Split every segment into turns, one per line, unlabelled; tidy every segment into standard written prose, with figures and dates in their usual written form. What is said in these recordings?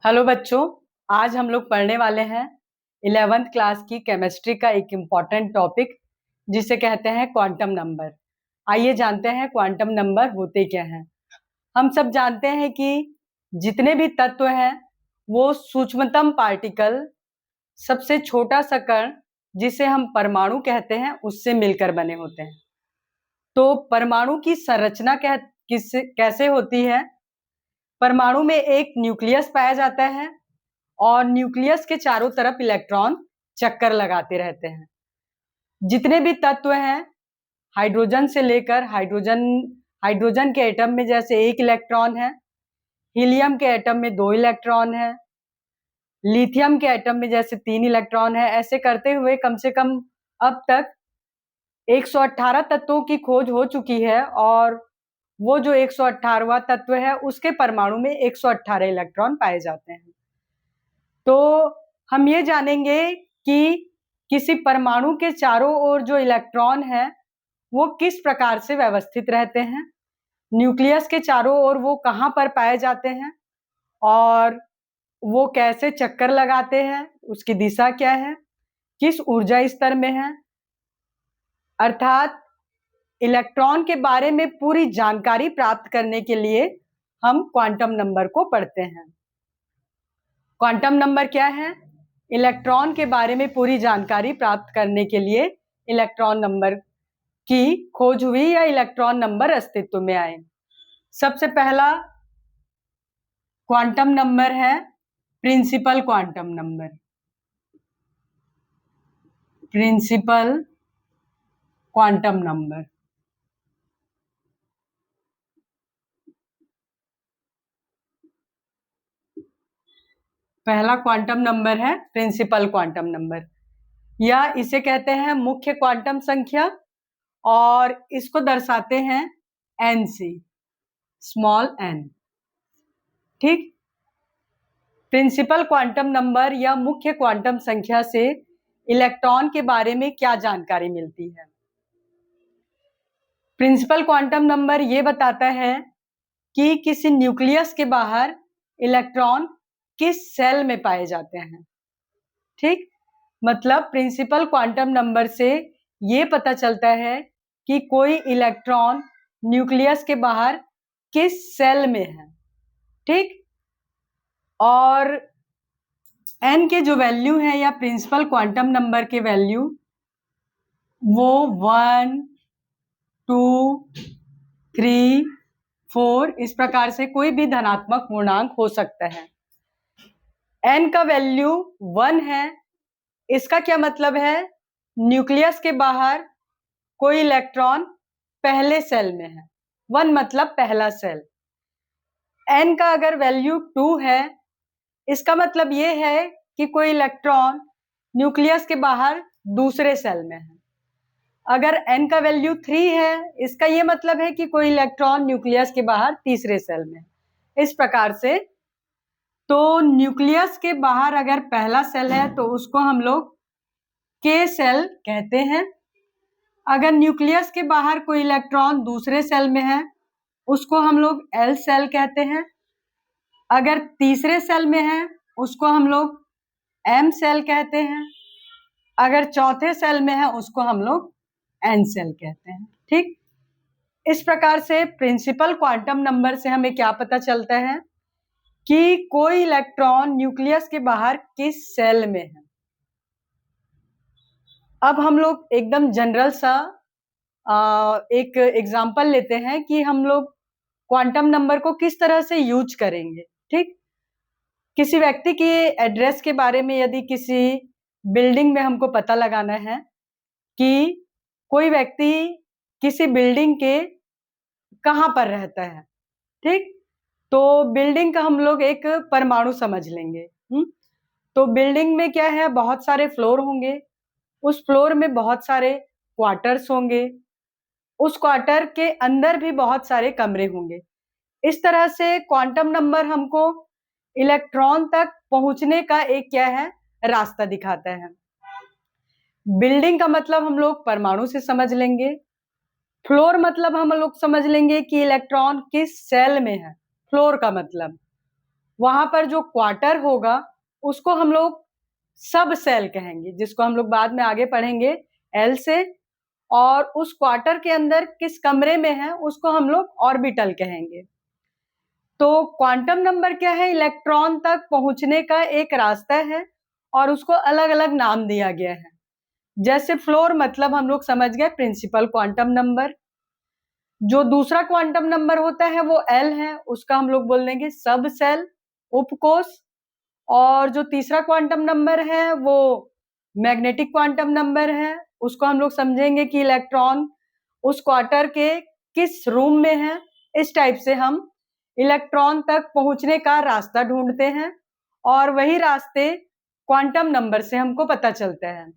Hello बच्चों, आज हम लोग पढ़ने वाले हैं 11th क्लास की केमिस्ट्री का एक इम्पॉर्टेंट टॉपिक जिसे कहते हैं क्वांटम नंबर। आइए जानते हैं क्वांटम नंबर होते क्या हैं। हम सब जानते हैं कि जितने भी तत्व हैं वो सूक्ष्मतम पार्टिकल, सबसे छोटा सा कण जिसे हम परमाणु कहते हैं, उससे मिलकर बने होते हैं। तो परमाणु की संरचना कैसे होती है? परमाणु में एक न्यूक्लियस पाया जाता है और न्यूक्लियस के चारों तरफ इलेक्ट्रॉन चक्कर लगाते रहते हैं। जितने भी तत्व हैं, हाइड्रोजन से लेकर हाइड्रोजन के एटम में जैसे एक इलेक्ट्रॉन है, हीलियम के एटम में 2 इलेक्ट्रॉन है, लिथियम के एटम में जैसे 3 इलेक्ट्रॉन है। ऐसे करते हुए कम से कम अब तक 118 तत्वों की खोज हो चुकी है और वो जो 118वां तत्व है उसके परमाणु में 118 इलेक्ट्रॉन पाए जाते हैं। तो हम ये जानेंगे कि किसी परमाणु के चारों ओर जो इलेक्ट्रॉन है वो किस प्रकार से व्यवस्थित रहते हैं, न्यूक्लियस के चारों ओर वो कहाँ पर पाए जाते हैं और वो कैसे चक्कर लगाते हैं, उसकी दिशा क्या है, किस ऊर्जा स्तर में है। अर्थात इलेक्ट्रॉन के बारे में पूरी जानकारी प्राप्त करने के लिए हम क्वांटम नंबर को पढ़ते हैं। क्वांटम नंबर क्या है? इलेक्ट्रॉन के बारे में पूरी जानकारी प्राप्त करने के लिए इलेक्ट्रॉन नंबर की खोज हुई या इलेक्ट्रॉन नंबर अस्तित्व में आए। सबसे पहला क्वांटम नंबर है principal quantum number. Principal quantum number पहला क्वांटम नंबर है प्रिंसिपल क्वांटम नंबर, या इसे कहते हैं मुख्य क्वांटम संख्या और इसको दर्शाते हैं n से, स्मॉल n। ठीक, प्रिंसिपल क्वांटम नंबर या मुख्य क्वांटम संख्या से इलेक्ट्रॉन के बारे में क्या जानकारी मिलती है? प्रिंसिपल क्वांटम नंबर ये बताता है कि किसी न्यूक्लियस के बाहर इलेक्ट्रॉन किस सेल में पाए जाते हैं। ठीक, मतलब प्रिंसिपल क्वांटम नंबर से ये पता चलता है कि कोई इलेक्ट्रॉन न्यूक्लियस के बाहर किस सेल में है। ठीक, और n के जो वैल्यू है या प्रिंसिपल क्वांटम नंबर के वैल्यू वो 1, 2, 3, 4 इस प्रकार से कोई भी धनात्मक पूर्णांक हो सकता है। n का वैल्यू 1 है, इसका क्या मतलब है? न्यूक्लियस के बाहर कोई इलेक्ट्रॉन पहले सेल में है। 1 मतलब पहला सेल। n का अगर वैल्यू 2 है, इसका मतलब ये है कि कोई इलेक्ट्रॉन न्यूक्लियस के बाहर दूसरे सेल में है। अगर n का वैल्यू 3 है, इसका ये मतलब है कि कोई इलेक्ट्रॉन न्यूक्लियस के बाहर तीसरे सेल में है। इस प्रकार से तो न्यूक्लियस के बाहर अगर पहला सेल है तो उसको हम लोग k सेल कहते हैं। अगर न्यूक्लियस के बाहर कोई इलेक्ट्रॉन दूसरे सेल में है उसको हम लोग l सेल कहते हैं। अगर तीसरे सेल में है उसको हम लोग m सेल कहते हैं। अगर चौथे सेल में है उसको हम लोग n सेल कहते हैं। ठीक, इस प्रकार से प्रिंसिपल क्वांटम नंबर से हमें क्या पता चलता है कि कोई इलेक्ट्रॉन न्यूक्लियस के बाहर किस सेल में है। अब हम लोग एकदम जनरल सा एक एग्जांपल लेते हैं कि हम लोग क्वांटम नंबर को किस तरह से यूज करेंगे। ठीक, किसी व्यक्ति के एड्रेस के बारे में, यदि किसी बिल्डिंग में हमको पता लगाना है कि कोई व्यक्ति किसी बिल्डिंग के कहाँ पर रहता है। ठीक, तो बिल्डिंग का हम लोग एक परमाणु समझ लेंगे। तो बिल्डिंग में क्या है, बहुत सारे फ्लोर होंगे, उस फ्लोर में बहुत सारे क्वार्टर्स होंगे, उस क्वार्टर के अंदर भी बहुत सारे कमरे होंगे। इस तरह से क्वांटम नंबर हमको इलेक्ट्रॉन तक पहुंचने का एक क्या है, रास्ता दिखाता है। बिल्डिंग का मतलब हम लोग परमाणु से समझ लेंगे, फ्लोर मतलब हम लोग समझ लेंगे कि इलेक्ट्रॉन किस सेल में है, फ्लोर का मतलब। वहां पर जो क्वार्टर होगा उसको हम लोग सब सेल कहेंगे, जिसको हम लोग बाद में आगे पढ़ेंगे एल से। और उस क्वार्टर के अंदर किस कमरे में है उसको हम लोग ऑर्बिटल कहेंगे। तो क्वांटम नंबर क्या है? इलेक्ट्रॉन तक पहुंचने का एक रास्ता है और उसको अलग अलग नाम दिया गया है। जैसे फ्लोर मतलब हम लोग समझ गए प्रिंसिपल क्वांटम नंबर। जो दूसरा क्वांटम नंबर होता है वो एल है, उसका हम लोग बोल देंगे सब सेल, उपकोष। और जो तीसरा क्वांटम नंबर है वो मैग्नेटिक क्वांटम नंबर है, उसको हम लोग समझेंगे कि इलेक्ट्रॉन उस क्वार्टर के किस रूम में है। इस टाइप से हम इलेक्ट्रॉन तक पहुंचने का रास्ता ढूंढते हैं और वही रास्ते क्वांटम नंबर से हमको पता चलते हैं।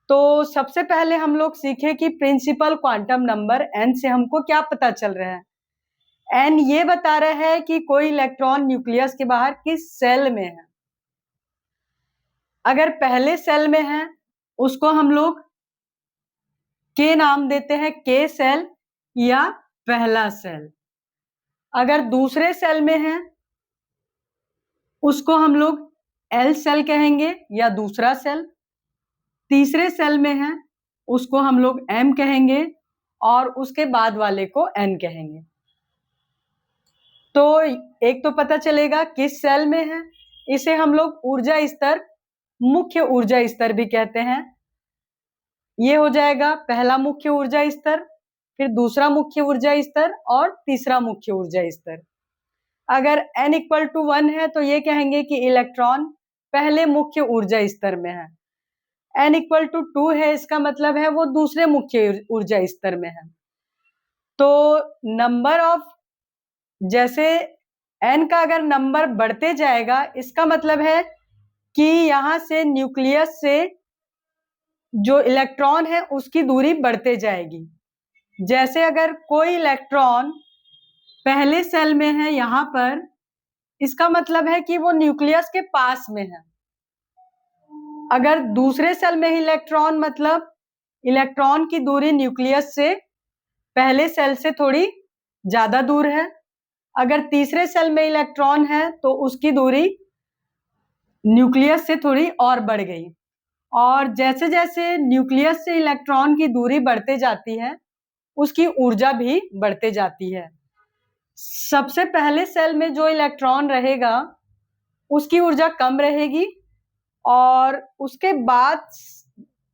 तो सबसे पहले हम लोग सीखे कि प्रिंसिपल क्वांटम नंबर एन से हमको क्या पता चल रहा है। एन ये बता रहा है कि कोई इलेक्ट्रॉन न्यूक्लियस के बाहर किस सेल में है। अगर पहले सेल में है उसको हम लोग के नाम देते हैं, के सेल या पहला सेल। अगर दूसरे सेल में है उसको हम लोग एल सेल कहेंगे या दूसरा सेल। तीसरे सेल में है उसको हम लोग एम कहेंगे और उसके बाद वाले को एन कहेंगे। तो एक तो पता चलेगा किस सेल में है, इसे हम लोग ऊर्जा स्तर, मुख्य ऊर्जा स्तर भी कहते हैं। ये हो जाएगा पहला मुख्य ऊर्जा स्तर, फिर दूसरा मुख्य ऊर्जा स्तर और तीसरा मुख्य ऊर्जा स्तर। अगर n इक्वल टू 1 है तो ये कहेंगे कि इलेक्ट्रॉन पहले मुख्य ऊर्जा स्तर में है। n इक्वल टू 2 है, इसका मतलब है वो दूसरे मुख्य ऊर्जा स्तर में है। तो नंबर ऑफ, जैसे n का अगर नंबर बढ़ते जाएगा इसका मतलब है कि यहां से न्यूक्लियस से जो इलेक्ट्रॉन है उसकी दूरी बढ़ते जाएगी। जैसे अगर कोई इलेक्ट्रॉन पहले सेल में है यहां पर, इसका मतलब है कि वो न्यूक्लियस के पास में है। अगर दूसरे सेल में इलेक्ट्रॉन, मतलब इलेक्ट्रॉन की दूरी न्यूक्लियस से पहले सेल से थोड़ी ज्यादा दूर है। अगर तीसरे सेल में इलेक्ट्रॉन है तो उसकी दूरी न्यूक्लियस से थोड़ी और बढ़ गई। और जैसे जैसे न्यूक्लियस से इलेक्ट्रॉन की दूरी बढ़ते जाती है उसकी ऊर्जा भी बढ़ते जाती है। सबसे पहले सेल में जो इलेक्ट्रॉन रहेगा उसकी ऊर्जा कम रहेगी और उसके बाद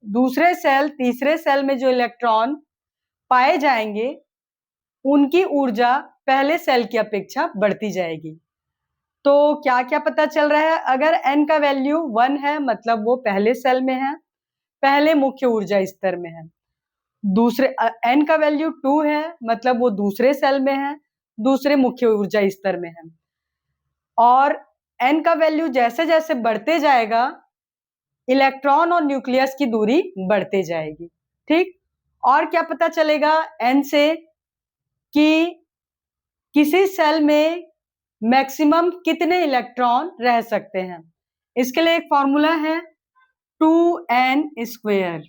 दूसरे सेल, तीसरे सेल में जो इलेक्ट्रॉन पाए जाएंगे उनकी ऊर्जा पहले सेल की अपेक्षा बढ़ती जाएगी। तो क्या क्या पता चल रहा है? अगर n का वैल्यू 1 है मतलब वो पहले सेल में है, पहले मुख्य ऊर्जा स्तर में है। दूसरे n का वैल्यू 2 है मतलब वो दूसरे सेल में है, दूसरे मुख्य ऊर्जा स्तर में है। और n का वैल्यू जैसे जैसे बढ़ते जाएगा इलेक्ट्रॉन और न्यूक्लियस की दूरी बढ़ते जाएगी। ठीक, और क्या पता चलेगा n से कि किसी सेल में मैक्सिमम कितने इलेक्ट्रॉन रह सकते हैं। इसके लिए एक फॉर्मूला है 2n²।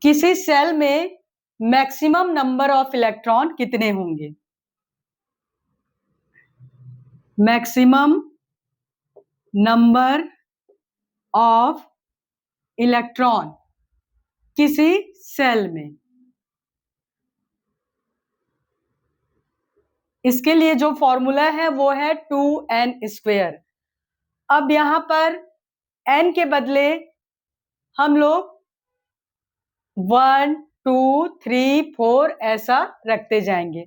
किसी सेल में मैक्सिमम नंबर ऑफ इलेक्ट्रॉन कितने होंगे? मैक्सिमम नंबर ऑफ इलेक्ट्रॉन किसी सेल में, इसके लिए जो फॉर्मूला है वो है 2n²। अब यहां पर n के बदले हम लोग 1, 2, 3, 4 ऐसा रखते जाएंगे।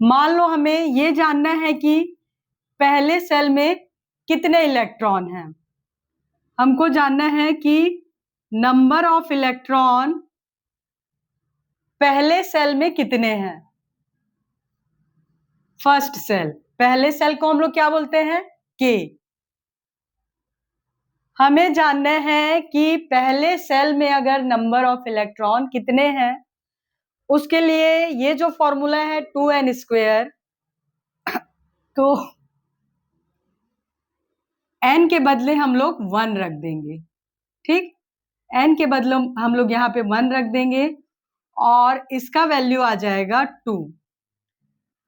मान लो हमें ये जानना है कि पहले सेल में कितने इलेक्ट्रॉन हैं। हमको जानना है कि नंबर ऑफ इलेक्ट्रॉन पहले सेल में कितने हैं। फर्स्ट सेल, पहले सेल को हम लोग क्या बोलते हैं? के। हमें जानना है कि पहले सेल में अगर नंबर ऑफ इलेक्ट्रॉन कितने हैं, उसके लिए ये जो फॉर्मूला है 2n², तो n के बदले हम लोग 1 रख देंगे। ठीक, n के बदले हम लोग यहाँ पे 1 रख देंगे और इसका वैल्यू आ जाएगा 2।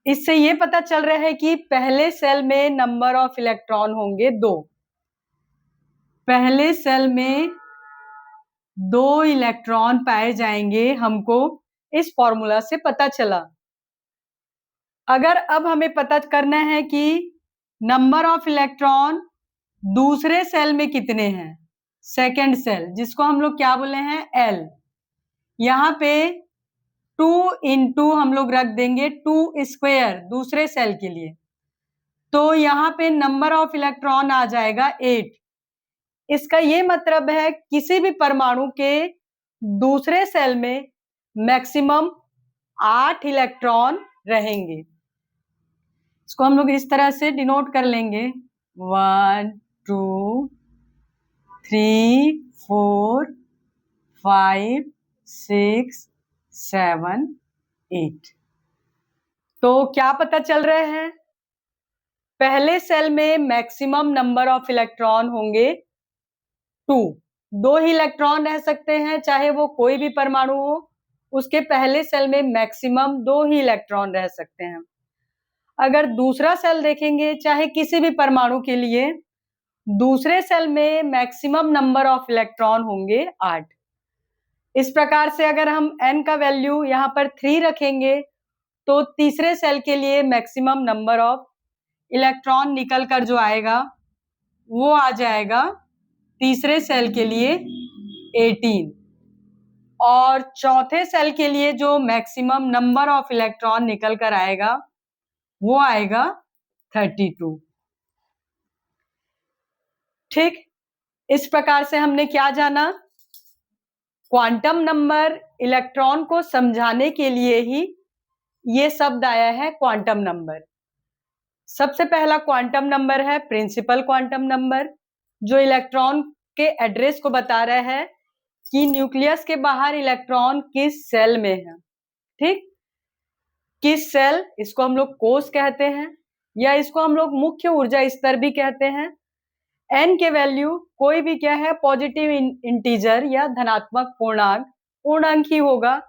इससे ये पता चल रहा है कि पहले सेल में नंबर ऑफ इलेक्ट्रॉन होंगे 2। पहले सेल में 2 इलेक्ट्रॉन पाए जाएंगे, हमको इस फॉर्मूला से पता चला। अगर अब हमें पता करना है कि नंबर ऑफ इलेक्ट्रॉन दूसरे सेल में कितने हैं, सेकेंड सेल, जिसको हम लोग क्या बोले हैं, एल, यहाँ पे 2 इंटू हम लोग रख देंगे 2 स्क्वायर दूसरे सेल के लिए, तो यहाँ पे नंबर ऑफ इलेक्ट्रॉन आ जाएगा 8। इसका ये मतलब है किसी भी परमाणु के दूसरे सेल में मैक्सिमम 8 इलेक्ट्रॉन रहेंगे। इसको हम लोग इस तरह से डिनोट कर लेंगे, 1 2 3 4 5 6 7 8। तो क्या पता चल रहे हैं, पहले सेल में मैक्सिमम नंबर ऑफ इलेक्ट्रॉन होंगे 2। 2 ही इलेक्ट्रॉन रह सकते हैं, चाहे वो कोई भी परमाणु हो, उसके पहले सेल में मैक्सिमम 2 ही इलेक्ट्रॉन रह सकते हैं। अगर दूसरा सेल देखेंगे, चाहे किसी भी परमाणु के लिए, दूसरे सेल में मैक्सिमम नंबर ऑफ इलेक्ट्रॉन होंगे 8। इस प्रकार से अगर हम n का वैल्यू यहाँ पर 3 रखेंगे, तो तीसरे सेल के लिए मैक्सिमम नंबर ऑफ इलेक्ट्रॉन निकल कर जो आएगा वो आ जाएगा तीसरे सेल के लिए 18, और चौथे सेल के लिए जो मैक्सिमम नंबर ऑफ इलेक्ट्रॉन निकल कर आएगा वो आएगा 32। ठीक, इस प्रकार से हमने क्या जाना, क्वांटम नंबर इलेक्ट्रॉन को समझाने के लिए ही ये शब्द आया है क्वांटम नंबर। सबसे पहला क्वांटम नंबर है प्रिंसिपल क्वांटम नंबर, जो इलेक्ट्रॉन के एड्रेस को बता रहा है कि न्यूक्लियस के बाहर इलेक्ट्रॉन किस सेल में है। ठीक, किस सेल, इसको हम लोग कोष कहते हैं, या इसको हम लोग मुख्य ऊर्जा स्तर भी कहते हैं। n के वैल्यू कोई भी क्या है, पॉजिटिव इंटीजर या धनात्मक पूर्णांक ही होगा,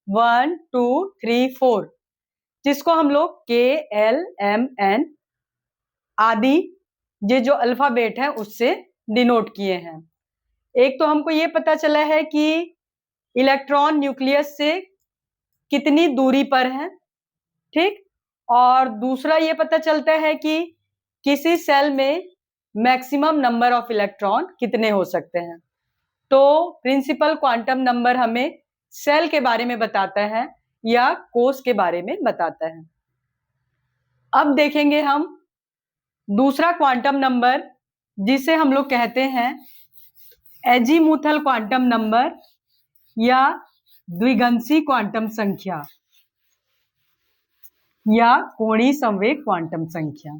1 2 3 4, जिसको हम लोग k l m n आदि ये जो अल्फाबेट है उससे डिनोट किए हैं। एक तो हमको ये पता चला है कि इलेक्ट्रॉन न्यूक्लियस से कितनी दूरी पर है, ठीक, और दूसरा ये पता चलता है कि किसी सेल में मैक्सिमम नंबर ऑफ इलेक्ट्रॉन कितने हो सकते हैं। तो प्रिंसिपल क्वांटम नंबर हमें सेल के बारे में बताता है या कोष के बारे में बताता है। अब देखेंगे हम दूसरा क्वांटम नंबर, जिसे हम लोग कहते हैं एजीमुथल क्वांटम नंबर या द्विगंशी क्वांटम संख्या या कोणीय संवेग क्वांटम संख्या।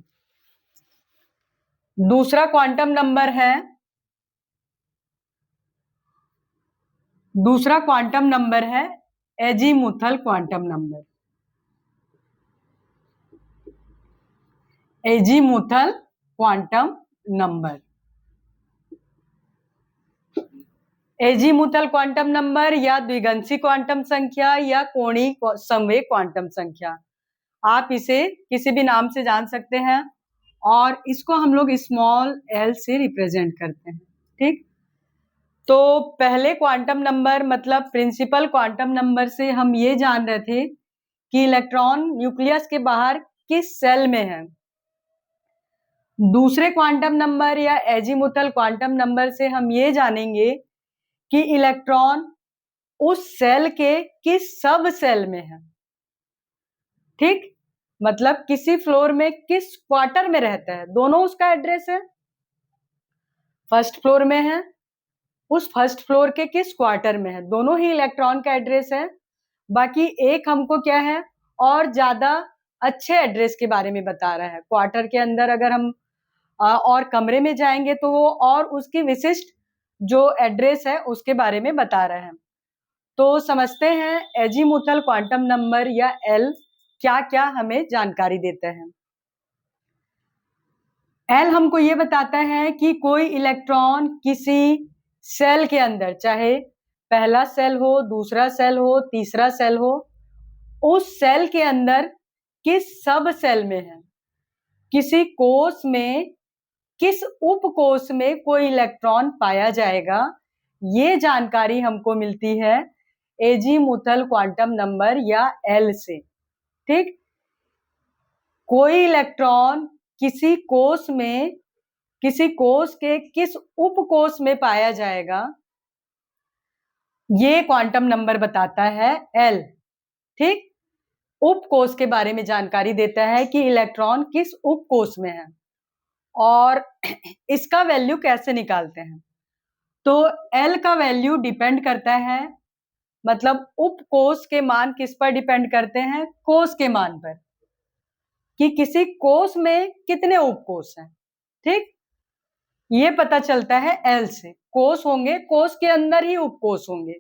दूसरा क्वांटम नंबर है azimuthal quantum number. Azimuthal quantum number, azimuthal quantum number या द्विगंशी क्वांटम संख्या या कोणीय संवेग क्वांटम संख्या, आप इसे किसी भी नाम से जान सकते हैं, और इसको हम लोग स्मॉल l से रिप्रेजेंट करते हैं। ठीक, तो पहले क्वांटम नंबर मतलब प्रिंसिपल क्वांटम नंबर से हम ये जान रहे थे कि इलेक्ट्रॉन न्यूक्लियस के बाहर किस सेल में है। दूसरे क्वांटम नंबर या एजीमुथल क्वांटम नंबर से हम ये जानेंगे कि इलेक्ट्रॉन उस सेल के किस सब सेल में है। ठीक, मतलब किसी फ्लोर में किस क्वार्टर में रहता है, दोनों उसका एड्रेस है। फर्स्ट फ्लोर में है, उस फर्स्ट फ्लोर के किस क्वार्टर में है, दोनों ही इलेक्ट्रॉन का एड्रेस है। बाकी एक हमको क्या है, और ज्यादा अच्छे एड्रेस के बारे में बता रहा है। क्वार्टर के अंदर अगर हम और कमरे में जाएंगे तो वो और उसकी विशिष्ट जो एड्रेस है उसके बारे में बता रहे हैं। तो समझते हैं एजीमुथल क्वांटम नंबर या एल क्या क्या हमें जानकारी देते हैं। एल हमको ये बताता है कि कोई इलेक्ट्रॉन किसी सेल के अंदर, चाहे पहला सेल हो, दूसरा सेल हो, तीसरा सेल हो, उस सेल के अंदर किस सब सेल में है, किसी कोष में किस उपकोष में कोई इलेक्ट्रॉन पाया जाएगा, ये जानकारी हमको मिलती है एजीमुथल क्वांटम नंबर या एल से। ठीक, कोई इलेक्ट्रॉन किसी कोष में, किसी कोष के किस उपकोष में पाया जाएगा, ये क्वांटम नंबर बताता है एल। ठीक, उपकोष के बारे में जानकारी देता है कि इलेक्ट्रॉन किस उपकोष में है और इसका वैल्यू कैसे निकालते हैं। तो एल का वैल्यू डिपेंड करता है, मतलब उपकोष के मान किस पर डिपेंड करते हैं, कोष के मान पर, कि किसी कोष में कितने उपकोष हैं। ठीक, ये पता चलता है एल से। कोष होंगे, कोष के अंदर ही उपकोष होंगे,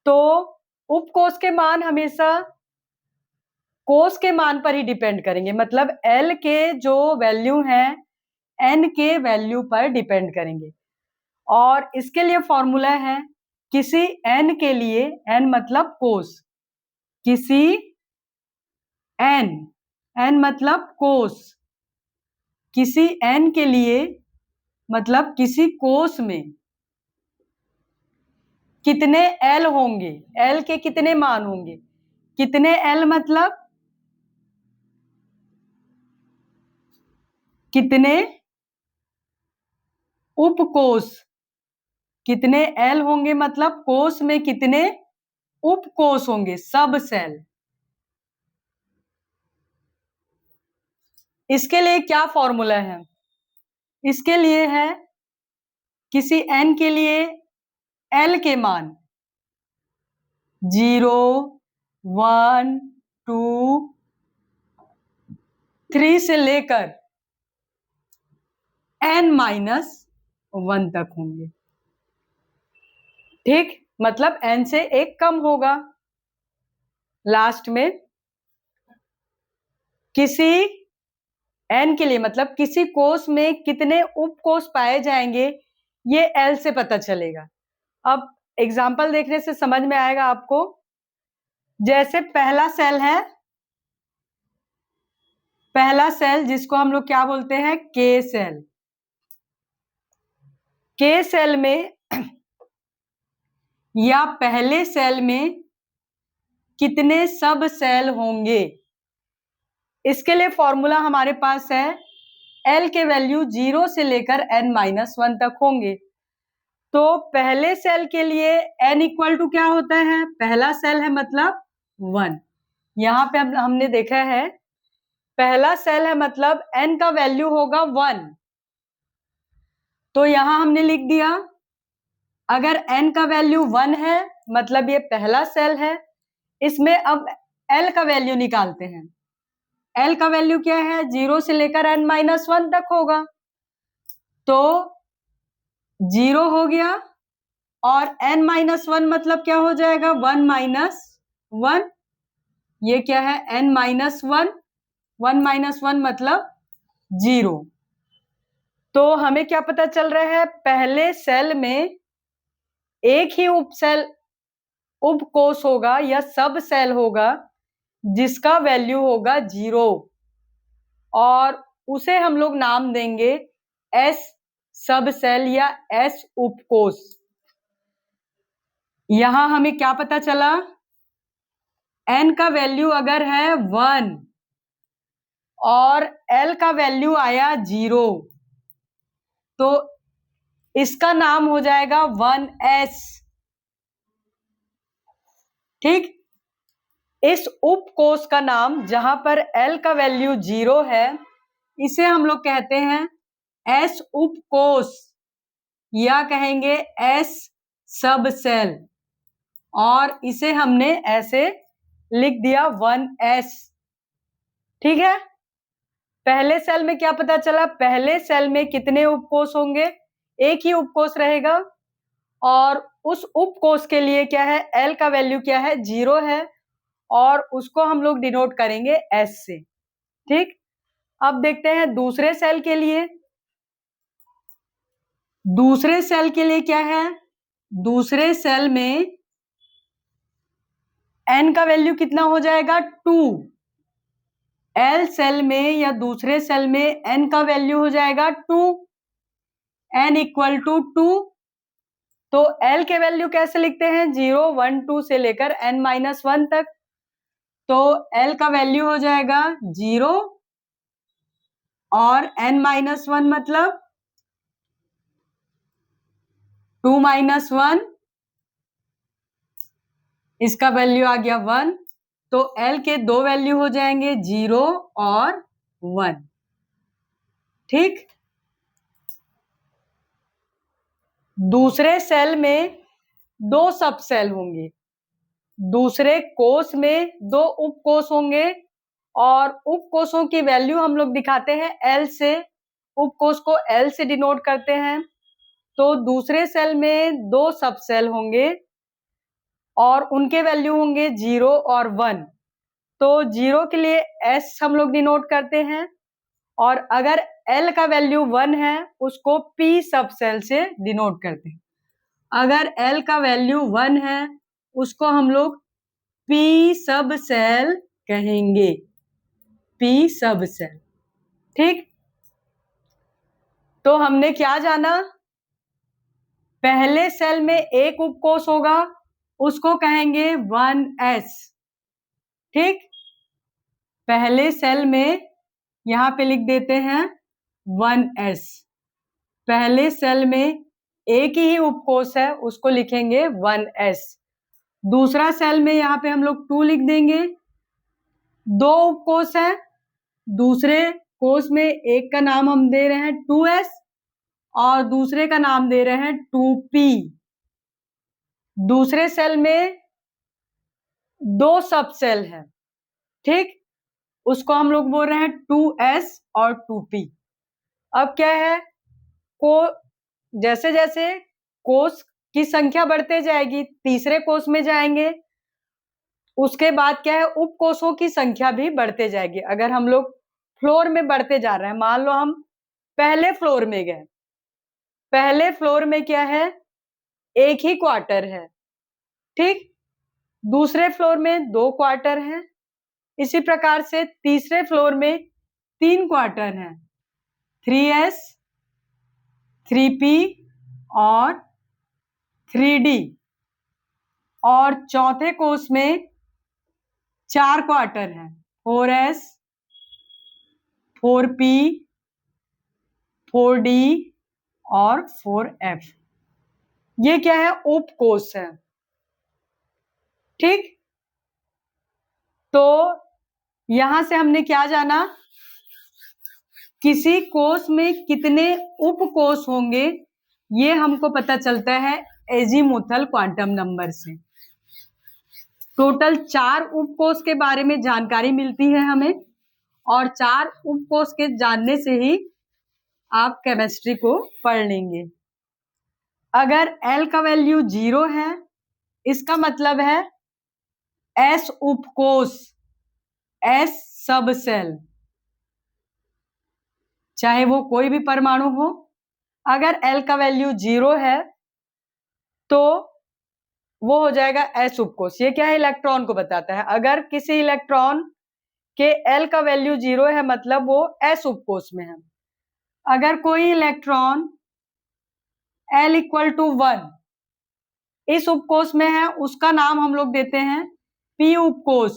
तो उपकोष के मान हमेशा कोष के मान पर ही डिपेंड करेंगे, मतलब एल के जो वैल्यू हैं एन के वैल्यू पर डिपेंड करेंगे। और इसके लिए फॉर्मूला है, किसी एन के लिए, एन मतलब कोष, किसी एन, एन मतलब कोष, किसी एन के लिए मतलब किसी कोष में कितने एल होंगे, एल के कितने मान होंगे, कितने एल मतलब कितने उपकोष, कितने एल होंगे मतलब कोष में कितने उपकोष होंगे, सब सेल। इसके लिए क्या फॉर्मूला है, इसके लिए है किसी एन के लिए एल के मान 0, 1, 2, 3 से लेकर n-1 तक होंगे। ठीक, मतलब n से एक कम होगा। लास्ट में किसी n के लिए मतलब किसी कोष में कितने उपकोष पाए जाएंगे, ये L से पता चलेगा। अब एग्जाम्पल देखने से समझ में आएगा आपको। जैसे पहला सेल है, पहला सेल जिसको हम लोग क्या बोलते हैं, के सेल। के सेल में या पहले सेल में कितने सब सेल होंगे, इसके लिए फॉर्मूला हमारे पास है, L के वैल्यू 0 से लेकर n-1 तक होंगे। तो पहले सेल के लिए n इक्वल टू क्या होता है, पहला सेल है मतलब 1। यहाँ पे हमने देखा है पहला सेल है मतलब n का वैल्यू होगा 1, तो यहां हमने लिख दिया अगर n का वैल्यू 1 है मतलब ये पहला सेल है। इसमें अब L का वैल्यू निकालते हैं। L का वैल्यू क्या है, 0 से लेकर n-1 तक होगा, तो 0 हो गया और n-1 मतलब क्या हो जाएगा, 1-1, ये क्या है n-1, 1-1 मतलब 0। तो हमें क्या पता चल रहा है, पहले सेल में एक ही उपकोष होगा या सब सेल होगा जिसका वैल्यू होगा 0 और उसे हम लोग नाम देंगे S सब सेल या S उपकोष। यहां हमें क्या पता चला, N का वैल्यू अगर है 1 और L का वैल्यू आया 0 तो इसका नाम हो जाएगा 1S। ठीक, इस उपकोष का नाम जहां पर L का वैल्यू 0 है इसे हम लोग कहते हैं S उपकोष या कहेंगे S सब सेल, और इसे हमने ऐसे लिख दिया 1S। ठीक है, पहले सेल में क्या पता चला, पहले सेल में कितने उपकोष होंगे, एक ही उपकोष रहेगा और उस उपकोष के लिए क्या है, L का वैल्यू क्या है, 0 है और उसको हम लोग डिनोट करेंगे S से। ठीक, अब देखते हैं दूसरे सेल के लिए। दूसरे सेल के लिए क्या है, दूसरे सेल में n का वैल्यू कितना हो जाएगा 2। L सेल में या दूसरे सेल में n का वैल्यू हो जाएगा 2, n इक्वल टू 2। तो L के वैल्यू कैसे लिखते हैं, 0 1 2 से लेकर n-1 तक। तो L का वैल्यू हो जाएगा 0 और n-1 मतलब 2 - 1, इसका वैल्यू आ गया 1। तो L के दो वैल्यू हो जाएंगे 0 और 1। ठीक। दूसरे सेल में दो सब सेल होंगे, दूसरे कोष में दो उपकोष होंगे और उपकोषों की वैल्यू हम लोग दिखाते हैं L से, उपकोष को L से डिनोट करते हैं। तो दूसरे सेल में दो सब सेल होंगे और उनके वैल्यू होंगे 0 और 1। तो 0 के लिए S हम लोग डिनोट करते हैं और अगर L का वैल्यू 1 है उसको P सब सेल से डिनोट करते हैं। अगर L का वैल्यू 1 है उसको हम लोग P सब सेल कहेंगे, P सब सेल। ठीक। तो हमने क्या जाना, पहले सेल में एक उपकोष होगा उसको कहेंगे 1s। ठीक। पहले सेल में यहां पे लिख देते हैं 1s। पहले सेल में एक ही उपकोष है उसको लिखेंगे 1s। दूसरा सेल में यहां पे हम लोग 2 लिख देंगे। दो उपकोष है, दूसरे कोष में एक का नाम हम दे रहे हैं 2s और दूसरे का नाम दे रहे हैं 2p। दूसरे सेल में दो सब सेल है, ठीक, उसको हम लोग बोल रहे हैं 2s और 2p। अब क्या है, को जैसे जैसे कोष की संख्या बढ़ते जाएगी तीसरे कोष में जाएंगे, उसके बाद क्या है उपकोषों की संख्या भी बढ़ते जाएगी। अगर हम लोग फ्लोर में बढ़ते जा रहे हैं, मान लो हम पहले फ्लोर में गए, पहले फ्लोर में क्या है एक ही क्वार्टर है, ठीक, दूसरे फ्लोर में 2 क्वार्टर हैं, इसी प्रकार से तीसरे फ्लोर में 3 क्वार्टर हैं, 3s 3p और 3d। और चौथे कोष में 4 क्वार्टर हैं, 4s 4p 4d और 4f। ये क्या है उपकोष है। ठीक। तो यहां से हमने क्या जाना, किसी कोष में कितने उपकोष होंगे ये हमको पता चलता है एजीमुथल क्वांटम नंबर से। टोटल 4 उपकोष के बारे में जानकारी मिलती है हमें और 4 उपकोष के जानने से ही आप केमिस्ट्री को पढ़ लेंगे। अगर L का वैल्यू 0 है इसका मतलब है S उपकोष, S सब सेल, चाहे वो कोई भी परमाणु हो। अगर L का वैल्यू 0 है तो वो हो जाएगा S उपकोष। ये क्या है, इलेक्ट्रॉन को बताता है। अगर किसी इलेक्ट्रॉन के L का वैल्यू 0 है मतलब वो S उपकोष में है। अगर कोई इलेक्ट्रॉन L इक्वल टू 1 इस उपकोष में है उसका नाम हम लोग देते हैं P उपकोष।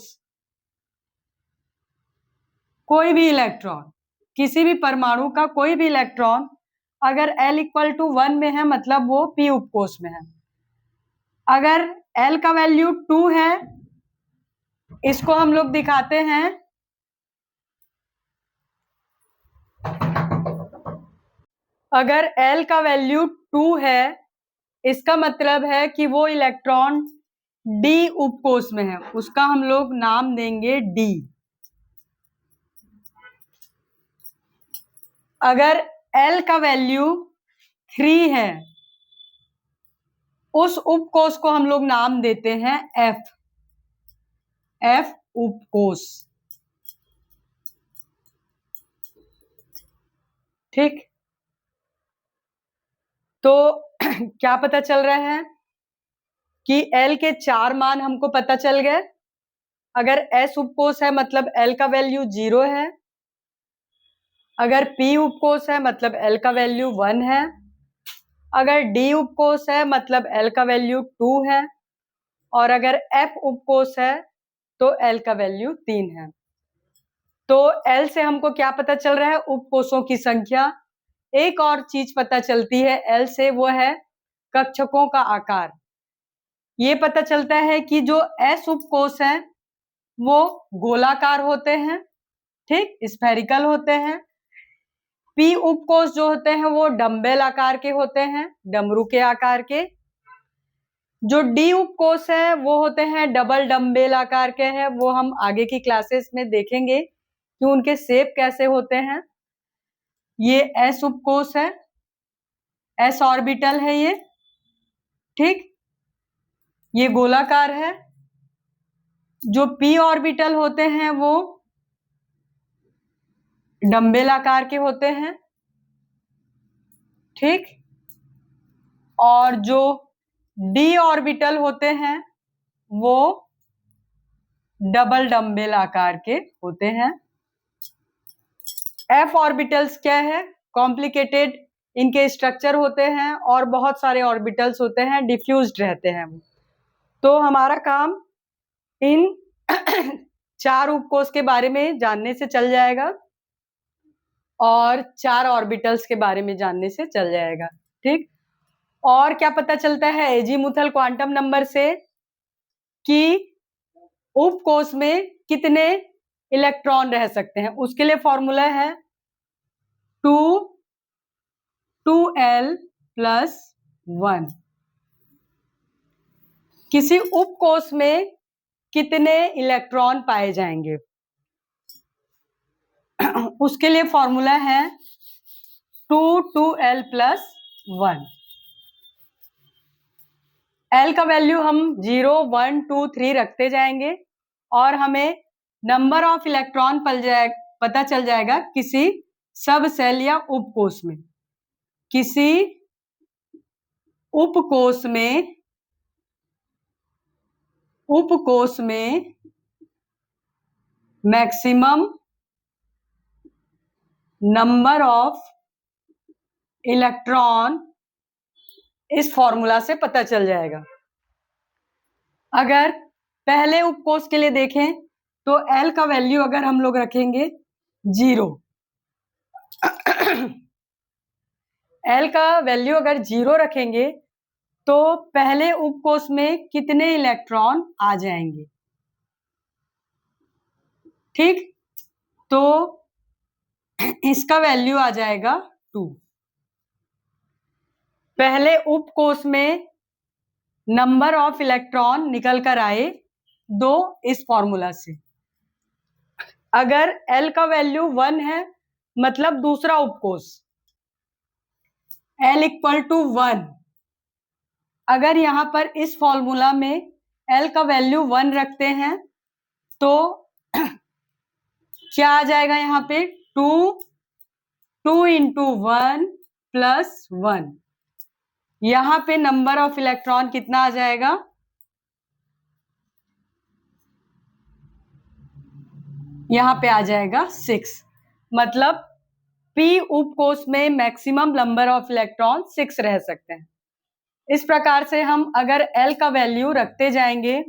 कोई भी इलेक्ट्रॉन, किसी भी परमाणु का कोई भी इलेक्ट्रॉन अगर L इक्वल टू 1 में है मतलब वो P उपकोष में है। अगर L का वैल्यू 2 है इसको हम लोग दिखाते हैं अगर L का वैल्यू 2 है इसका मतलब है कि वो इलेक्ट्रॉन D उपकोष में है, उसका हम लोग नाम देंगे D। अगर L का वैल्यू 3 है उस उपकोष को हम लोग नाम देते हैं F, F उपकोष। ठीक। तो क्या पता चल रहा है, कि एल के 4 मान हमको पता चल गए। अगर एस उपकोष है मतलब एल का वैल्यू 0 है, अगर पी उपकोष है मतलब एल का वैल्यू 1 है, अगर डी उपकोष है मतलब एल का वैल्यू 2 है, और अगर एफ उपकोष है तो एल का वैल्यू 3 है। तो एल से हमको क्या पता चल रहा है? उपकोषों की संख्या। एक और चीज पता चलती है एल से, वो है कक्षकों का आकार। ये पता चलता है कि जो एस उपकोष है वो गोलाकार होते हैं, ठीक, स्फेरिकल होते हैं। पी उपकोष जो होते हैं वो डम्बेल आकार के होते हैं, डमरू के आकार के। जो डी उपकोष है वो होते हैं डबल डम्बेल आकार के हैं। वो हम आगे की क्लासेस में देखेंगे कि उनके शेप कैसे होते हैं। ये एस उपकोष है, एस ऑर्बिटल है ये, ठीक, ये गोलाकार है। जो पी ऑर्बिटल होते हैं वो डम्बेल आकार के होते हैं, ठीक, और जो डी ऑर्बिटल होते हैं वो डबल डम्बेल आकार के होते हैं। एफ ऑर्बिटल्स क्या है? कॉम्प्लिकेटेड इनके स्ट्रक्चर होते हैं और बहुत सारे ऑर्बिटल्स होते हैं, डिफ्यूज्ड रहते हैं वो। तो हमारा काम इन 4 उपकोष के बारे में जानने से चल जाएगा और 4 ऑर्बिटल्स के बारे में जानने से चल जाएगा, ठीक। और क्या पता चलता है एजीमुथल क्वांटम नंबर से कि उपकोष में कितने इलेक्ट्रॉन रह सकते हैं? उसके लिए फॉर्मूला है 2l+1। किसी उपकोष में कितने इलेक्ट्रॉन पाए जाएंगे? उसके लिए फॉर्मूला है 2l+1। एल का वैल्यू हम 0, 1, 2, 3 रखते जाएंगे और हमें नंबर ऑफ इलेक्ट्रॉन पता चल जाएगा किसी सब सेल या उपकोष में। किसी उपकोष में मैक्सिमम नंबर ऑफ इलेक्ट्रॉन इस फॉर्मूला से पता चल जाएगा। अगर पहले उपकोष के लिए देखें तो एल का वैल्यू अगर हम लोग रखेंगे 0, एल का वैल्यू अगर 0 रखेंगे तो पहले उपकोष में कितने इलेक्ट्रॉन आ जाएंगे? ठीक, तो इसका वैल्यू आ जाएगा 2। पहले उपकोष में नंबर ऑफ इलेक्ट्रॉन निकल कर आए 2 इस फॉर्मूला से। अगर L का वैल्यू 1 है मतलब दूसरा उपकोष L = 1। अगर यहां पर इस फॉर्मूला में L का वैल्यू 1 रखते हैं तो क्या आ जाएगा? यहां पे 2 × 1 + 1। यहां पे नंबर ऑफ इलेक्ट्रॉन कितना आ जाएगा? यहां पे आ जाएगा 6। मतलब P उपकोष में मैक्सिमम नंबर ऑफ इलेक्ट्रॉन 6 रह सकते हैं। इस प्रकार से हम अगर L का वैल्यू रखते जाएंगे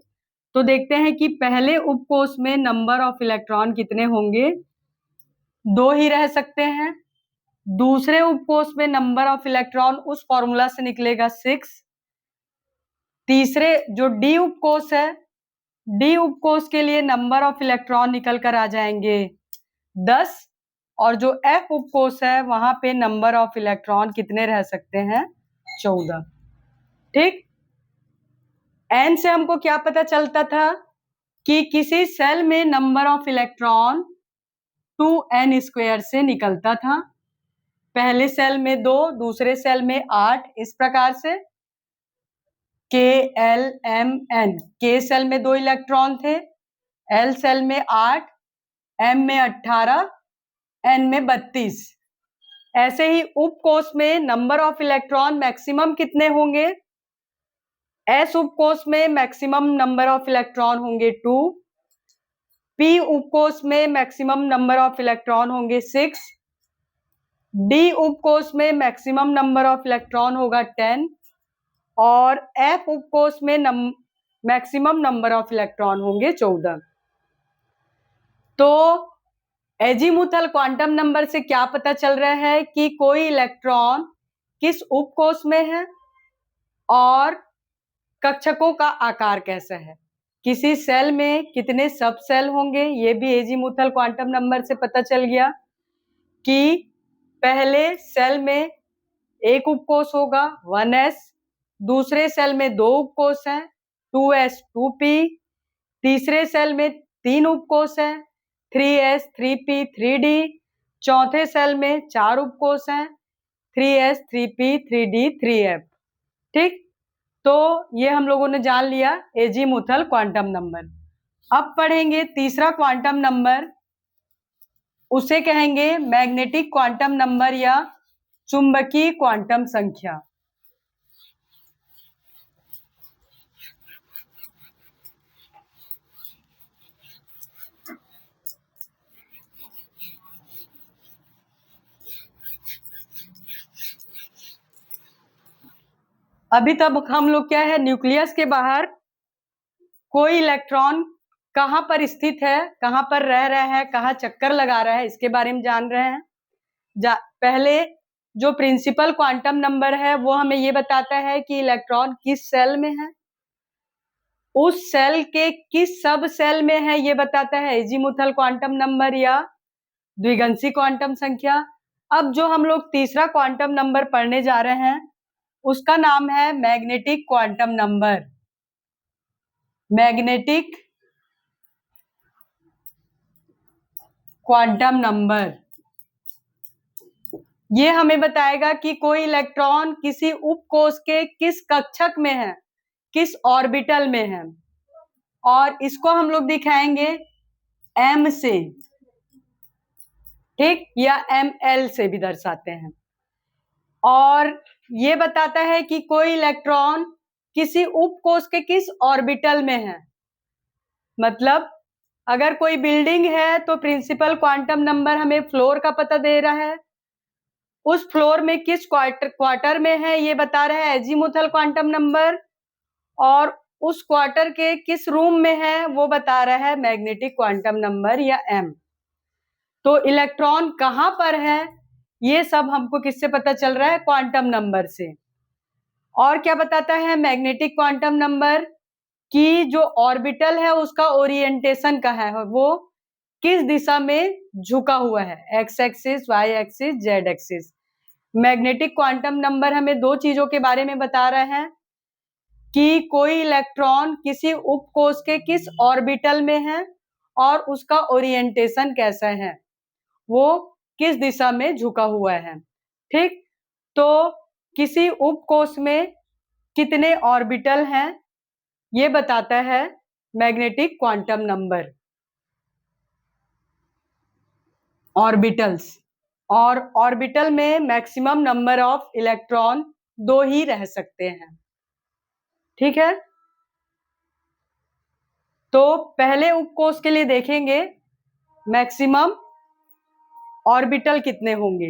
तो देखते हैं कि पहले उपकोष में नंबर ऑफ इलेक्ट्रॉन कितने होंगे? 2 ही रह सकते हैं। दूसरे उपकोष में नंबर ऑफ इलेक्ट्रॉन उस फॉर्मूला से निकलेगा 6। तीसरे जो डी उपकोष है, डी उपकोष के लिए नंबर ऑफ इलेक्ट्रॉन निकल कर आ जाएंगे 10। और जो एफ उपकोष है वहां पे नंबर ऑफ इलेक्ट्रॉन कितने रह सकते हैं? 14। ठीक, एन से हमको क्या पता चलता था कि किसी सेल में नंबर ऑफ इलेक्ट्रॉन 2n² से निकलता था। पहले सेल में 2, दूसरे सेल में 8, इस प्रकार से KLMN। K सेल में 2 इलेक्ट्रॉन थे, L सेल में 8, M में 18, N में 32। ऐसे ही उपकोष में नंबर ऑफ इलेक्ट्रॉन मैक्सिमम कितने होंगे? एस उपकोष में मैक्सिमम नंबर ऑफ इलेक्ट्रॉन होंगे 2, पी उपकोष में मैक्सिमम नंबर ऑफ इलेक्ट्रॉन होंगे 6, डी उपकोष में मैक्सिमम नंबर ऑफ इलेक्ट्रॉन होगा 10 और एफ उपकोष में मैक्सिमम नंबर ऑफ इलेक्ट्रॉन होंगे 14। तो एजीमुथल क्वांटम नंबर से क्या पता चल रहा है कि कोई इलेक्ट्रॉन किस उपकोष में है और कक्षकों का आकार कैसा है, किसी सेल में कितने सब सेल होंगे, ये भी एजीमुथल क्वांटम नंबर से पता चल गया कि पहले सेल में एक उपकोष होगा 1s, दूसरे सेल में 2 उपकोष हैं 2s 2p, तीसरे सेल में 3 उपकोष हैं 3s 3p 3d, चौथे सेल में 4 उपकोष हैं 3s 3p 3d 3f। ठीक, तो ये हम लोगों ने जान लिया एजीमुथल क्वांटम नंबर। अब पढ़ेंगे तीसरा क्वांटम नंबर, उसे कहेंगे मैग्नेटिक क्वांटम नंबर या चुंबकीय क्वांटम संख्या। अभी तक हम लोग क्या है, न्यूक्लियस के बाहर कोई इलेक्ट्रॉन कहां पर स्थित है, कहां पर रह रहा है, कहां चक्कर लगा रहा है, इसके बारे में जान रहे हैं। पहले जो प्रिंसिपल क्वांटम नंबर है वो हमें ये बताता है कि इलेक्ट्रॉन किस सेल में है, उस सेल के किस सब सेल में है ये बताता है एजीमुथल क्वांटम नंबर या द्विगंशी क्वांटम संख्या। अब जो हम लोग तीसरा क्वांटम नंबर पढ़ने जा रहे हैं उसका नाम है magnetic quantum number. Magnetic quantum number ये हमें बताएगा कि कोई इलेक्ट्रॉन किसी उपकोष के किस कक्षक में है, किस ऑर्बिटल में है, और इसको हम लोग दिखाएंगे m से, ठीक, या ml से भी दर्शाते हैं। और ये बताता है कि कोई इलेक्ट्रॉन किसी उपकोष के किस ऑर्बिटल में है। मतलब अगर कोई बिल्डिंग है तो प्रिंसिपल क्वांटम नंबर हमें फ्लोर का पता दे रहा है, उस फ्लोर में किस क्वार्टर में है ये बता रहा है एजीमुथल क्वांटम नंबर, और उस क्वार्टर के किस रूम में है वो बता रहा है मैग्नेटिक क्वांटम नंबर या m। तो इलेक्ट्रॉन कहां पर है ये सब हमको किससे पता चल रहा है, क्वांटम नंबर से। और क्या बताता है मैग्नेटिक क्वांटम नंबर कि जो ऑर्बिटल है उसका ओरिएंटेशन का है, वो किस दिशा में झुका हुआ है, x axis, y axis, z axis. Magnetic quantum number हमें दो चीजों के बारे में बता रहा है कि कोई इलेक्ट्रॉन किसी उपकोष के किस ऑर्बिटल में है और उसका ओरिएंटेशन कैसा है, वो किस दिशा में झुका हुआ है। ठीक, तो किसी उपकोष में कितने ऑर्बिटल हैं ये बताता है मैग्नेटिक क्वांटम नंबर, ऑर्बिटल्स। और ऑर्बिटल में मैक्सिमम नंबर ऑफ इलेक्ट्रॉन 2 ही रह सकते हैं। ठीक है, तो पहले उपकोष के लिए देखेंगे मैक्सिमम ऑर्बिटल कितने होंगे।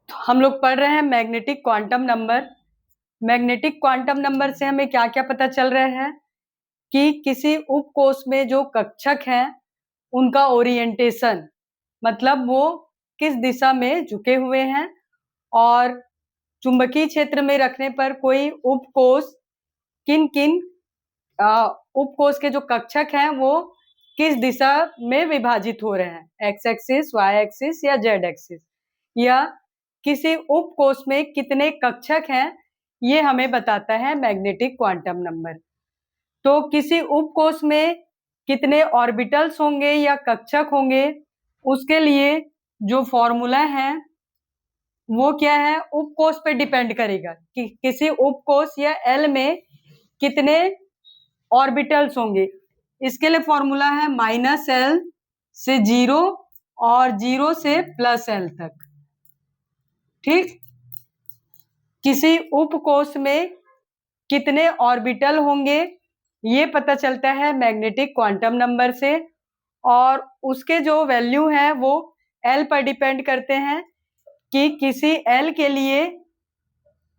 हम लोग पढ़ रहे हैं magnetic quantum number. Magnetic quantum number से हमें क्या क्या पता चल रहा है कि किसी उपकोष में जो कक्षक हैं उनका ओरिएंटेशन, मतलब वो किस दिशा में झुके हुए हैं, और चुंबकीय क्षेत्र में रखने पर कोई उपकोष किन किन उपकोष के जो कक्षक हैं वो किस दिशा में विभाजित हो रहे हैं, एक्स एक्सिस, वाई एक्सिस या जेड एक्सिस, या किसी उपकोष में कितने कक्षक हैं ये हमें बताता है मैग्नेटिक क्वांटम नंबर। तो किसी उपकोष में कितने ऑर्बिटल्स होंगे या कक्षक होंगे उसके लिए जो फॉर्मूला है वो क्या है, उपकोष पे डिपेंड करेगा कि किसी उपकोष या एल में कितने ऑर्बिटल्स होंगे। इसके लिए फॉर्मूला है -L से 0 और 0 से प्लस l तक। ठीक, किसी उपकोष में कितने ऑर्बिटल होंगे ये पता चलता है मैग्नेटिक क्वांटम नंबर से, और उसके जो वैल्यू हैं वो l पर डिपेंड करते हैं कि किसी l के लिए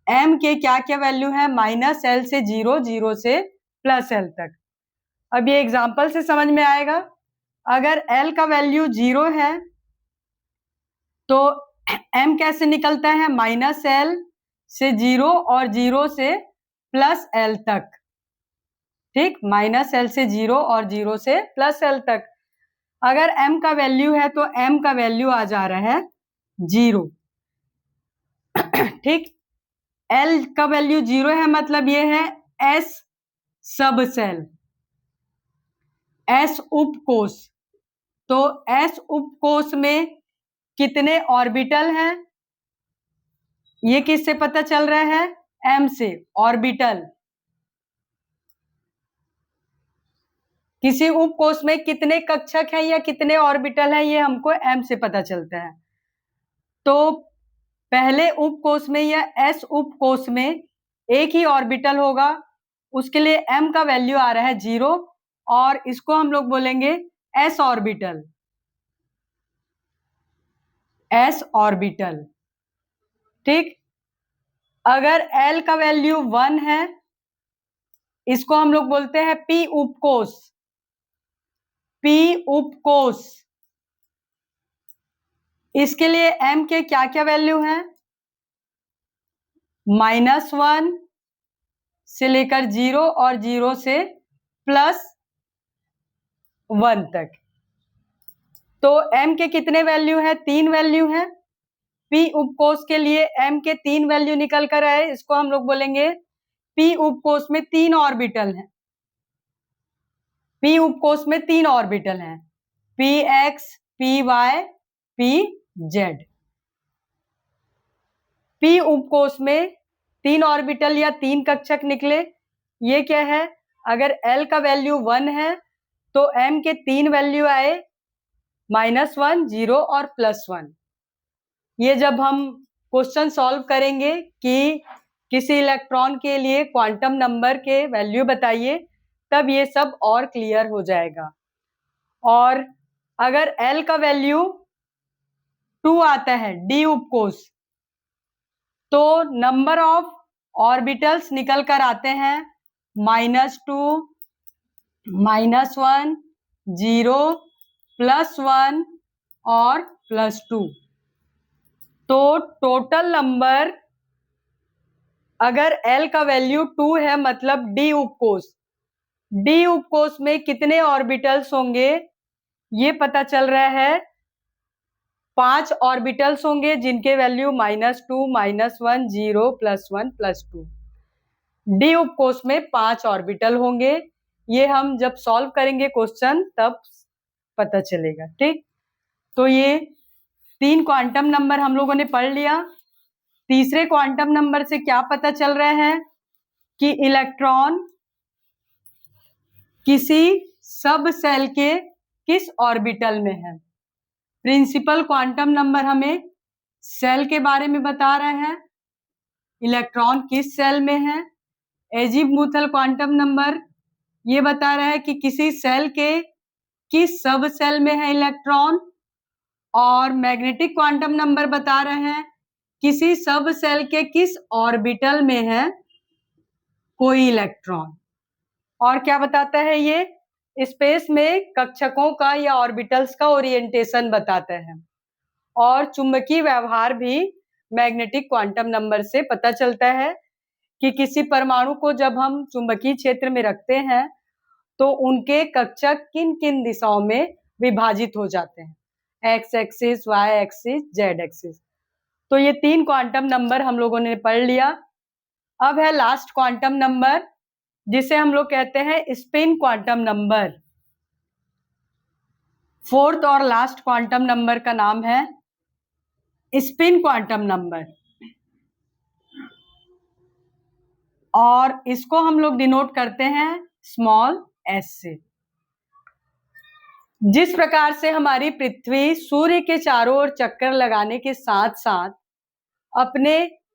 m के क्या क्या वैल्यू है, -l से 0, 0 से प्लस l तक। अब ये एग्जाम्पल से समझ में आएगा। अगर l का वैल्यू 0 है तो m कैसे निकलता है, -l से 0 और 0 से प्लस l तक। ठीक, -l से 0 और 0 से प्लस l तक। अगर m का वैल्यू है तो m का वैल्यू आ जा रहा है 0। ठीक, l का वैल्यू 0 है मतलब ये है s सब सेल, s उपकोष। तो s उपकोष में कितने ऑर्बिटल हैं ये किससे पता चल रहा है, m से। ऑर्बिटल, किसी उपकोष में कितने कक्षक हैं या कितने ऑर्बिटल हैं ये हमको m से पता चलता है। तो पहले उपकोष में या s उपकोष में एक ही ऑर्बिटल होगा, उसके लिए m का वैल्यू आ रहा है 0 और इसको हम लोग बोलेंगे s ऑर्बिटल, s ऑर्बिटल। ठीक, अगर l का वैल्यू 1 है इसको हम लोग बोलते हैं p उपकोष, p उपकोष। इसके लिए m के क्या क्या वैल्यू हैं, -1 से लेकर 0 और 0 से प्लस 1 तक। तो m के कितने वैल्यू है, 3 वैल्यू है। p उपकोष के लिए m के 3 वैल्यू निकल कर आए, इसको हम लोग बोलेंगे p उपकोष में 3 ऑर्बिटल हैं। p उपकोष में 3 ऑर्बिटल हैं, px, py, pz। p उपकोष में 3 ऑर्बिटल या 3 कक्षक निकले, ये क्या है, अगर l का वैल्यू 1 है तो m के 3 वैल्यू आए, -1, 0 और +1। ये जब हम क्वेश्चन सॉल्व करेंगे कि किसी इलेक्ट्रॉन के लिए क्वांटम नंबर के वैल्यू बताइए, तब ये सब और क्लियर हो जाएगा। और अगर l का वैल्यू 2 आता है d उपकोष, तो नंबर ऑफ ऑर्बिटल्स निकल कर आते हैं -2, -1, 0, +1 और +2। तो टोटल नंबर, अगर l का वैल्यू 2 है मतलब d उपकोष, d उपकोष में कितने ऑर्बिटल्स होंगे ये पता चल रहा है, 5 ऑर्बिटल्स होंगे जिनके वैल्यू -2, -1, 0, +1, +2। d उपकोष में 5 ऑर्बिटल होंगे, ये हम जब सॉल्व करेंगे क्वेश्चन तब पता चलेगा। ठीक, तो ये 3 क्वांटम नंबर हम लोगों ने पढ़ लिया। तीसरे क्वांटम नंबर से क्या पता चल रहा है कि इलेक्ट्रॉन किसी सब सेल के किस ऑर्बिटल में है। प्रिंसिपल क्वांटम नंबर हमें सेल के बारे में बता रहा है, इलेक्ट्रॉन किस सेल में है। एजीमुथल क्वांटम नंबर ये बता रहा है कि किसी सेल के किस सब सेल में है इलेक्ट्रॉन। और मैग्नेटिक क्वांटम नंबर बता रहे हैं किसी सब सेल के किस ऑर्बिटल में है कोई इलेक्ट्रॉन। और क्या बताता है ये, स्पेस में कक्षकों का या ऑर्बिटल्स का ओरिएंटेशन बताता है। और चुंबकीय व्यवहार भी मैग्नेटिक क्वांटम नंबर से पता चलता है कि किसी परमाणु को जब हम चुंबकीय क्षेत्र में रखते हैं तो उनके कक्षक किन किन दिशाओं में विभाजित हो जाते हैं, x axis, y axis, z axis. तो ये 3 क्वांटम नंबर हम लोगों ने पढ़ लिया। अब है लास्ट क्वांटम नंबर जिसे हम लोग कहते हैं स्पिन क्वांटम नंबर। फोर्थ और लास्ट क्वांटम नंबर का नाम है स्पिन क्वांटम नंबर, और इसको हम लोग डिनोट करते हैं स्मॉल s से। जिस प्रकार से हमारी पृथ्वी सूर्य के चारों ओर चक्कर लगाने के साथ साथ अपने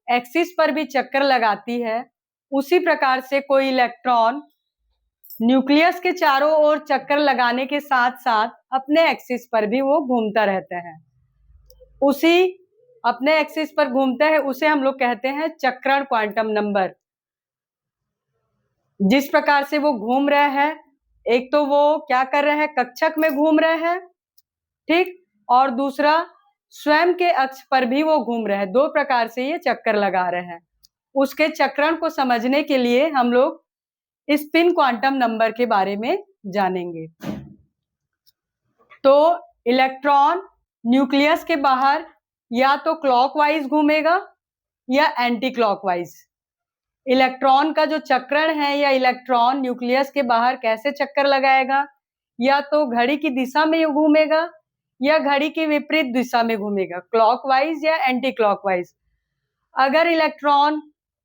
एक्सिस पर भी चक्कर लगाती है, उसी प्रकार से कोई इलेक्ट्रॉन न्यूक्लियस के चारों ओर चक्कर लगाने के साथ साथ अपने एक्सिस पर भी वो घूमता रहता है। उसी अपने एक्सिस पर घूमता है, उसे हम लोग कहते हैं चक्रण क्वांटम नंबर। जिस प्रकार से वो घूम रहा है, एक तो वो क्या कर रहा है, कक्षक में घूम रहा है, ठीक, और दूसरा स्वयं के अक्ष पर भी वो घूम रहा है। दो प्रकार से ये चक्कर लगा रहे हैं। उसके चक्रण को समझने के लिए हम लोग स्पिन क्वांटम नंबर के बारे में जानेंगे। तो इलेक्ट्रॉन न्यूक्लियस के बाहर या तो क्लॉकवाइज घूमेगा या एंटी क्लॉकवाइज। इलेक्ट्रॉन का जो चक्रण है या इलेक्ट्रॉन न्यूक्लियस के बाहर कैसे चक्कर लगाएगा, या तो घड़ी की दिशा में घूमेगा या घड़ी की विपरीत दिशा में घूमेगा, क्लॉकवाइज या एंटी क्लॉकवाइज। अगर इलेक्ट्रॉन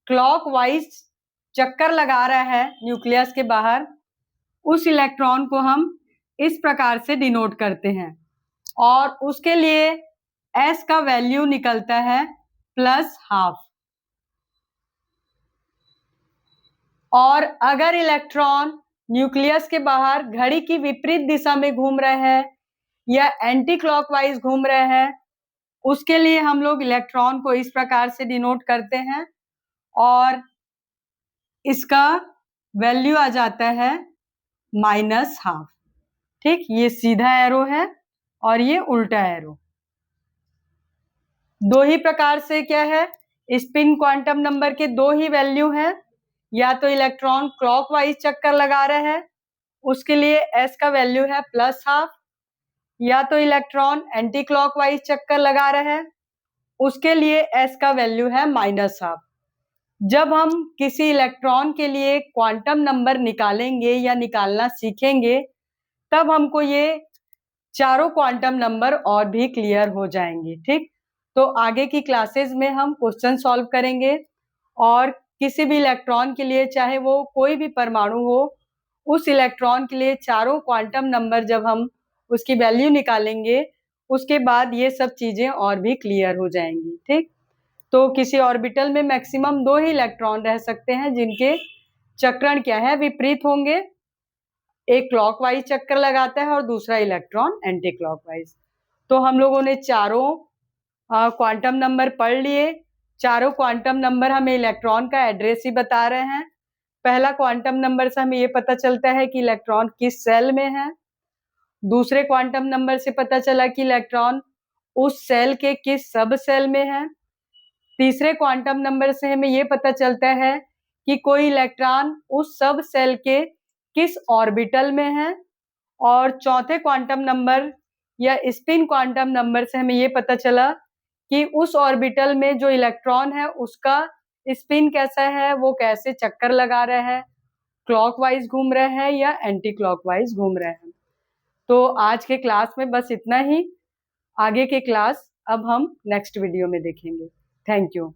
क्लॉकवाइज चक्कर लगा रहा है न्यूक्लियस के बाहर, उस इलेक्ट्रॉन को हम इस प्रकार से डिनोट करते हैं और उसके लिए S का वैल्यू निकलता है +½ और अगर इलेक्ट्रॉन न्यूक्लियस के बाहर घड़ी की विपरीत दिशा में घूम रहा है या एंटी क्लॉकवाइज घूम रहा है, उसके लिए हम लोग इलेक्ट्रॉन को इस प्रकार से डिनोट करते हैं और इसका वैल्यू आ जाता है -½ ठीक, ये सीधा एरो है और ये उल्टा एरो। दो ही प्रकार से क्या है, स्पिन क्वांटम नंबर के दो ही वैल्यू हैं। या तो इलेक्ट्रॉन क्लॉकवाइज चक्कर लगा रहा है, उसके लिए S का वैल्यू है +½ या तो इलेक्ट्रॉन एंटी क्लॉकवाइज चक्कर लगा रहा है, उसके लिए S का वैल्यू है -½ जब हम किसी इलेक्ट्रॉन के लिए क्वांटम नंबर निकालेंगे या निकालना सीखेंगे, तब हमको ये चारों क्वांटम नंबर और भी क्लियर हो जाएंगे। ठीक, तो आगे की क्लासेस में हम क्वेश्चन सॉल्व करेंगे और किसी भी इलेक्ट्रॉन के लिए, चाहे वो कोई भी परमाणु हो, उस इलेक्ट्रॉन के लिए चारों क्वांटम नंबर जब हम उसकी वैल्यू निकालेंगे, उसके बाद ये सब चीजें और भी क्लियर हो जाएंगी। ठीक, तो किसी ऑर्बिटल में मैक्सिमम 2 ही इलेक्ट्रॉन रह सकते हैं जिनके चक्रण क्या है, विपरीत होंगे। एक क्लॉकवाइज चक्कर लगाता है और दूसरा इलेक्ट्रॉन एंटी क्लॉकवाइज। तो हम लोगों ने चारों क्वांटम नंबर पढ़ लिए। चारों क्वांटम नंबर हमें इलेक्ट्रॉन का एड्रेस ही बता रहे हैं। पहला क्वांटम नंबर से हमें ये पता चलता है कि इलेक्ट्रॉन किस सेल में है। दूसरे क्वांटम नंबर से पता चला कि इलेक्ट्रॉन उस सेल के किस सब सेल में है। तीसरे क्वांटम नंबर से हमें ये पता चलता है कि कोई इलेक्ट्रॉन उस सब सेल के किस ऑर्बिटल में है। और चौथे क्वांटम नंबर या स्पिन क्वांटम नंबर से हमें ये पता चला कि उस ऑर्बिटल में जो इलेक्ट्रॉन है उसका स्पिन कैसा है, वो कैसे चक्कर लगा रहा है, क्लॉकवाइज घूम रहा है या एंटी क्लॉकवाइज घूम रहा है। तो आज के क्लास में बस इतना ही। आगे के क्लास अब हम नेक्स्ट वीडियो में देखेंगे। Thank you.